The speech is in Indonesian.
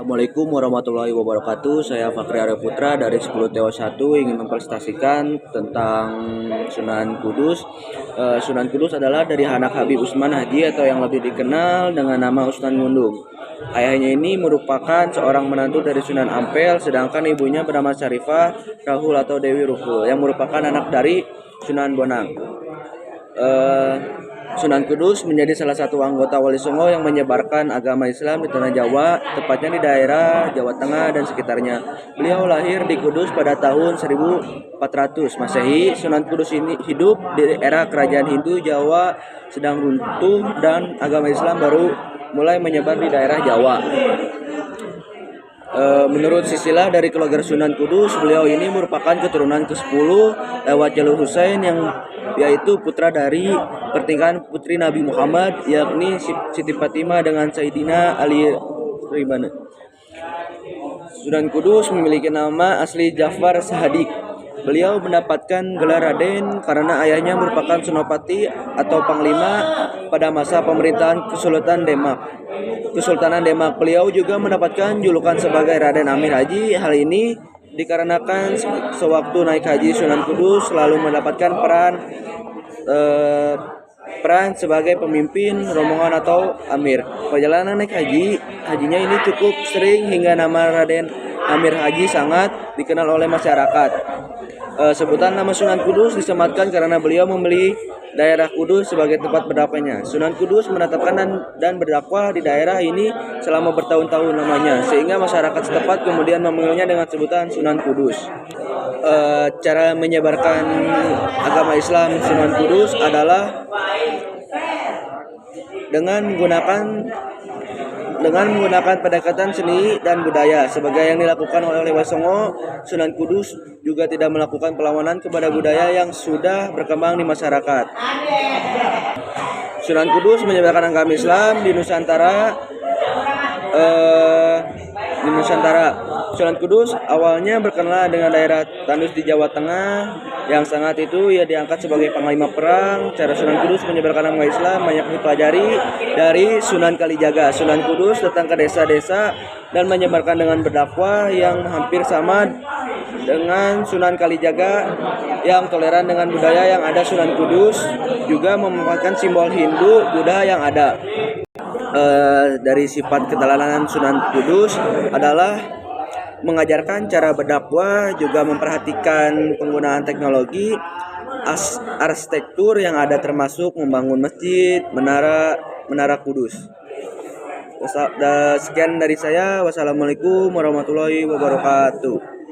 Assalamualaikum warahmatullahi wabarakatuh. Saya Fakri Arya Putra dari 10 TO 1 ingin mempresentasikan tentang Sunan Kudus. Sunan Kudus adalah dari anak Habib Usman Haji atau yang lebih dikenal dengan nama Usman Ngundung. Ayahnya ini merupakan seorang menantu dari Sunan Ampel, sedangkan ibunya bernama Syarifah Rahul atau Dewi Ruhul yang merupakan anak dari Sunan Bonang. Sunan Kudus menjadi salah satu anggota Wali Songo yang menyebarkan agama Islam di tanah Jawa, tepatnya di daerah Jawa Tengah dan sekitarnya. Beliau lahir di Kudus pada tahun 1400 Masehi. Sunan Kudus ini hidup di era kerajaan Hindu Jawa sedang runtuh dan agama Islam baru mulai menyebar di daerah Jawa. Menurut silsilah dari keluarga Sunan Kudus, beliau ini merupakan keturunan ke-10 lewat jalur Husain yang yaitu putra dari pertinggahan putri Nabi Muhammad, yakni Siti Fatimah dengan Sayyidina Ali Ribana. Sunan Kudus memiliki nama asli Ja'far Sahadik. Beliau mendapatkan gelar Raden karena ayahnya merupakan senopati atau panglima pada masa pemerintahan Kesultanan Demak. Beliau juga mendapatkan julukan sebagai Raden Amir Haji. Hal ini dikarenakan sewaktu naik haji Sunan Kudus selalu mendapatkan peran sebagai pemimpin rombongan atau amir. Perjalanan naik hajinya ini cukup sering hingga nama Raden Amir Haji sangat dikenal oleh masyarakat. Sebutan nama Sunan Kudus disematkan karena beliau membeli daerah Kudus sebagai tempat berdakwahnya. Sunan Kudus menetapkan dan berdakwah di daerah ini selama bertahun-tahun lamanya, sehingga masyarakat setempat kemudian memanggilnya dengan sebutan Sunan Kudus. Cara menyebarkan agama Islam Sunan Kudus adalah dengan menggunakan pendekatan seni dan budaya sebagai yang dilakukan oleh Wali Songo. Sunan Kudus juga tidak melakukan perlawanan kepada budaya yang sudah berkembang di masyarakat. Sunan Kudus menyebarkan agama Islam di Nusantara. Sunan Kudus awalnya berkenal dengan daerah Tandus di Jawa Tengah yang sangat itu ia diangkat sebagai panglima perang. Cara Sunan Kudus menyebarkan agama Islam banyak dipelajari dari Sunan Kalijaga. Sunan Kudus datang ke desa-desa dan menyebarkan dengan berdakwah yang hampir sama dengan Sunan Kalijaga yang toleran dengan budaya yang ada. Sunan Kudus juga memanfaatkan simbol Hindu Buddha yang ada. Dari sifat keteladanan Sunan Kudus adalah mengajarkan cara berdakwah, juga memperhatikan penggunaan teknologi, arsitektur yang ada termasuk membangun masjid, menara Kudus. Sekian dari saya. Wassalamualaikum warahmatullahi wabarakatuh.